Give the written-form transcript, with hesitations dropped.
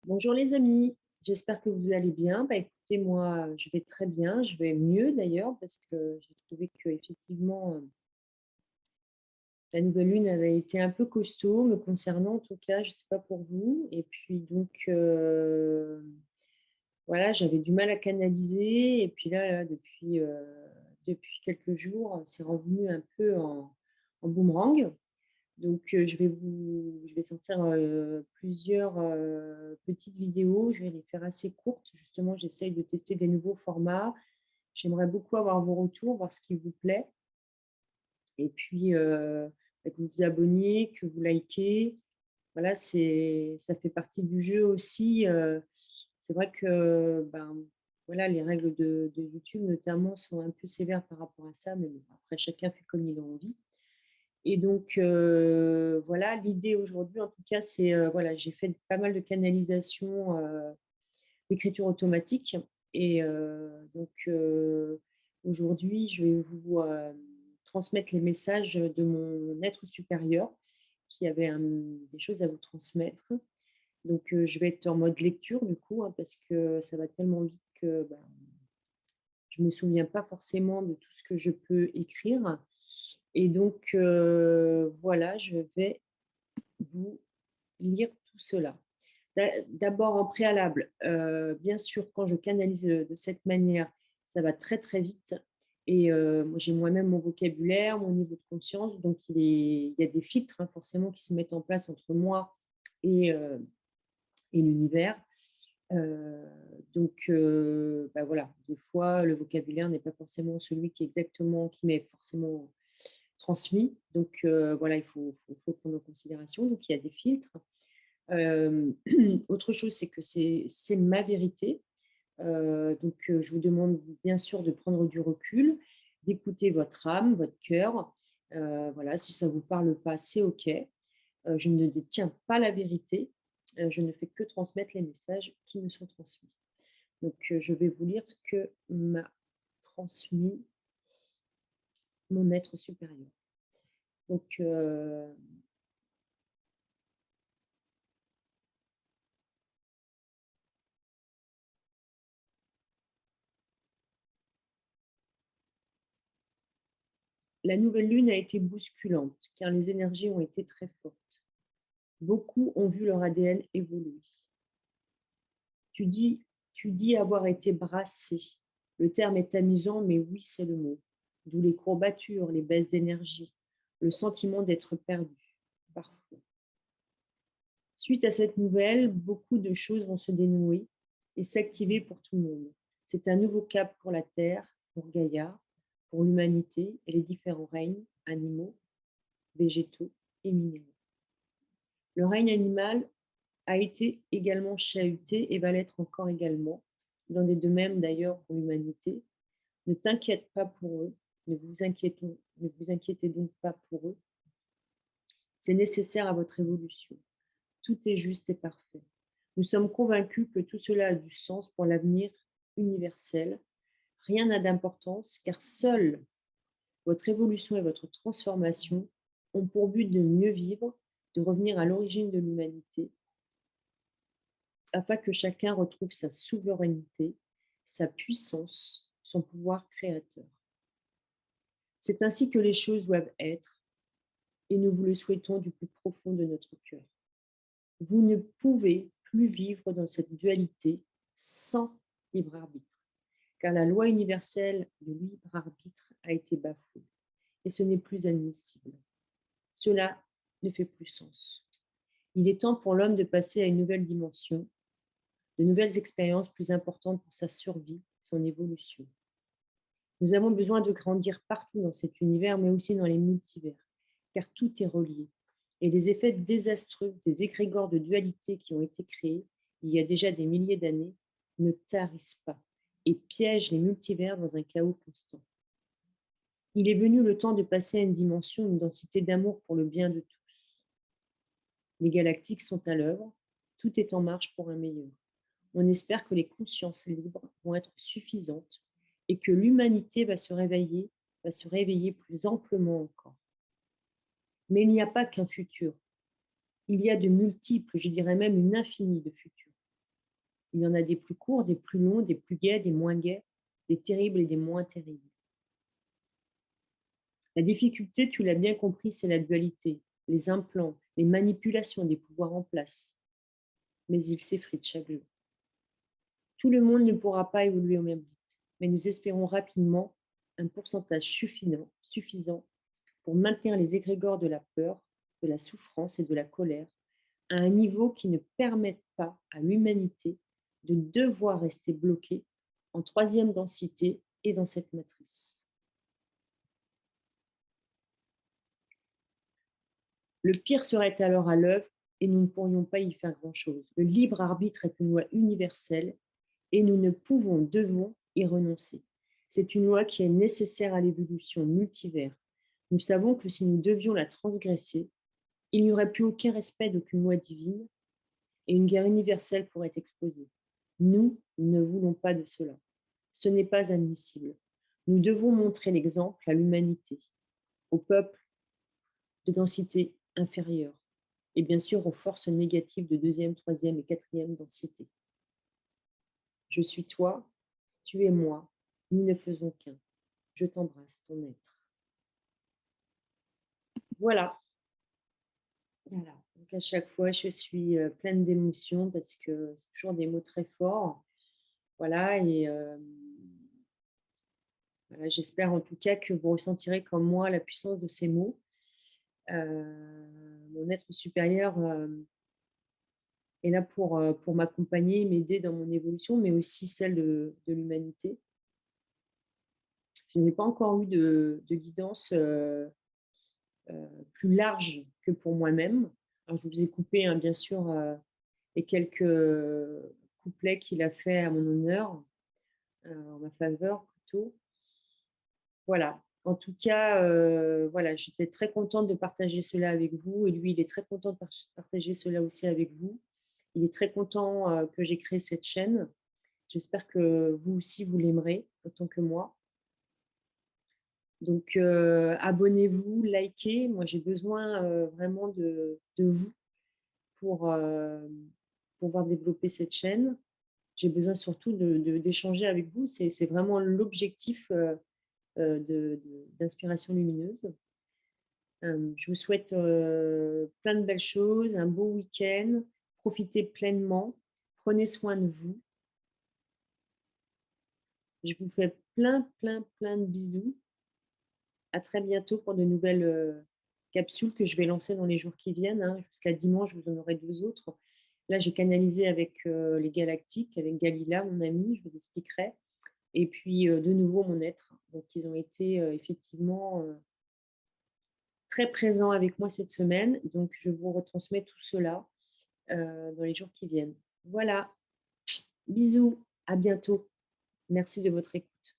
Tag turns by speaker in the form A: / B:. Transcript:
A: Bonjour les amis, j'espère que vous allez bien. Écoutez, moi, je vais très bien, je vais mieux d'ailleurs parce que j'ai trouvé que effectivement la nouvelle lune avait été un peu costaud me concernant en tout cas, je ne sais pas pour vous. Et puis donc voilà, j'avais du mal à canaliser et puis là, depuis quelques jours, c'est revenu un peu en boomerang. Donc, je vais sortir plusieurs petites vidéos. Je vais les faire assez courtes. Justement, j'essaye de tester des nouveaux formats. J'aimerais beaucoup avoir vos retours, voir ce qui vous plaît. Et puis, que vous vous abonniez, que vous likez. Voilà, ça fait partie du jeu aussi. C'est vrai que voilà, les règles de YouTube, notamment, sont un peu sévères par rapport à ça. Mais bon, après, chacun fait comme il a envie. Et donc, voilà, l'idée aujourd'hui, en tout cas, c'est, voilà, j'ai fait pas mal de canalisation, d'écriture automatique. Et donc, aujourd'hui, je vais vous transmettre les messages de mon être supérieur qui avait des choses à vous transmettre. Donc, je vais être en mode lecture, du coup, hein, parce que ça va tellement vite que je ne me souviens pas forcément de tout ce que je peux écrire. Et donc, voilà, je vais vous lire tout cela. D'abord, en préalable, bien sûr, quand je canalise de cette manière, ça va très, très vite. Et j'ai moi-même mon vocabulaire, mon niveau de conscience. Donc, il y a des filtres, hein, forcément, qui se mettent en place entre moi et, euh, et l'univers. Euh, donc, voilà, des fois, le vocabulaire n'est pas forcément celui qui m'est forcément transmis. Donc, voilà, faut prendre en considération. Donc, il y a des filtres. Euh, Autre chose, c'est que c'est ma vérité. Donc, je vous demande bien sûr de prendre du recul, d'écouter votre âme, votre cœur. Voilà, si ça ne vous parle pas, c'est OK. Je ne détiens pas la vérité. Je ne fais que transmettre les messages qui me sont transmis. Donc, je vais vous lire ce que m'a transmis mon être supérieur. Donc, la nouvelle lune a été bousculante car les énergies ont été très fortes. Beaucoup ont vu leur ADN évoluer. Tu dis, tu dis avoir été brassé. Le terme est amusant, mais oui, c'est le mot. D'où les courbatures, les baisses d'énergie, le sentiment d'être perdu, parfois. Suite à cette nouvelle, beaucoup de choses vont se dénouer et s'activer pour tout le monde. C'est un nouveau cap pour la Terre, pour Gaïa, pour l'humanité et les différents règnes, animaux, végétaux et minéraux. Le règne animal a été également chahuté et va l'être encore également. Il en est de même d'ailleurs pour l'humanité. Ne t'inquiète pas pour eux, ne vous inquiétez donc pas pour eux. C'est nécessaire à votre évolution. Tout est juste et parfait. Nous sommes convaincus que tout cela a du sens pour l'avenir universel. Rien n'a d'importance car seule votre évolution et votre transformation ont pour but de mieux vivre, de revenir à l'origine de l'humanité, afin que chacun retrouve sa souveraineté, sa puissance, son pouvoir créateur. C'est ainsi que les choses doivent être, et nous vous le souhaitons du plus profond de notre cœur. Vous ne pouvez plus vivre dans cette dualité sans libre arbitre, car la loi universelle du libre arbitre a été bafouée, et ce n'est plus admissible. Cela ne fait plus sens. Il est temps pour l'homme de passer à une nouvelle dimension, de nouvelles expériences plus importantes pour sa survie, son évolution. Nous avons besoin de grandir partout dans cet univers, mais aussi dans les multivers, car tout est relié. Et les effets désastreux des égrégores de dualité qui ont été créés il y a déjà des milliers d'années ne tarissent pas et piègent les multivers dans un chaos constant. Il est venu le temps de passer à une dimension, une densité d'amour pour le bien de tous. Les galactiques sont à l'œuvre, tout est en marche pour un meilleur. On espère que les consciences libres vont être suffisantes et que l'humanité va se réveiller plus amplement encore. Mais il n'y a pas qu'un futur. Il y a de multiples, je dirais même une infinie de futurs. Il y en a des plus courts, des plus longs, des plus gais, des moins gais, des terribles et des moins terribles. La difficulté, tu l'as bien compris, c'est la dualité, les implants, les manipulations des pouvoirs en place. Mais il s'effrite chaque jour. Tout le monde ne pourra pas évoluer au même rythme, mais nous espérons rapidement un pourcentage suffisant pour maintenir les égrégores de la peur, de la souffrance et de la colère à un niveau qui ne permette pas à l'humanité de devoir rester bloquée en troisième densité et dans cette matrice. Le pire serait alors à l'œuvre et nous ne pourrions pas y faire grand-chose. Le libre arbitre est une loi universelle et nous ne devons y renoncer. C'est une loi qui est nécessaire à l'évolution multivers. Nous savons que si nous devions la transgresser, il n'y aurait plus aucun respect d'aucune loi divine et une guerre universelle pourrait exploser. Nous ne voulons pas de cela. Ce n'est pas admissible. Nous devons montrer l'exemple à l'humanité, aux peuples de densité inférieure et bien sûr aux forces négatives de deuxième, troisième et quatrième densité. Je suis toi, tu es moi, nous ne faisons qu'un. Je t'embrasse, ton être. Voilà. Voilà. Donc à chaque fois, je suis pleine d'émotions parce que c'est toujours des mots très forts. Voilà, et voilà, j'espère en tout cas que vous ressentirez comme moi la puissance de ces mots. Mon être supérieur est là pour m'accompagner, m'aider dans mon évolution, mais aussi celle de l'humanité. Je n'ai pas encore eu de guidance plus large que pour moi-même. Alors, je vous ai coupé, hein, bien sûr, les quelques couplets qu'il a fait à mon honneur, en ma faveur plutôt. Voilà. En tout cas, voilà, j'étais très contente de partager cela avec vous et lui, il est très content de partager cela aussi avec vous. Il est très content que j'ai créé cette chaîne. J'espère que vous aussi, vous l'aimerez autant que moi. Donc, abonnez-vous, likez. Moi, j'ai besoin vraiment de vous pour pouvoir développer cette chaîne. J'ai besoin surtout d'échanger avec vous. C'est vraiment l'objectif d'inspiration lumineuse. Je vous souhaite plein de belles choses, un beau week-end. Profitez pleinement. Prenez soin de vous. Je vous fais plein de bisous. À très bientôt pour de nouvelles capsules que je vais lancer dans les jours qui viennent. Hein. Jusqu'à dimanche, vous en aurez 2 autres. Là, j'ai canalisé avec les galactiques, avec Galila, mon amie, je vous expliquerai. Et puis, de nouveau, mon être. Donc, ils ont été effectivement très présents avec moi cette semaine. Donc, je vous retransmets tout cela dans les jours qui viennent. Voilà. Bisous. À bientôt. Merci de votre écoute.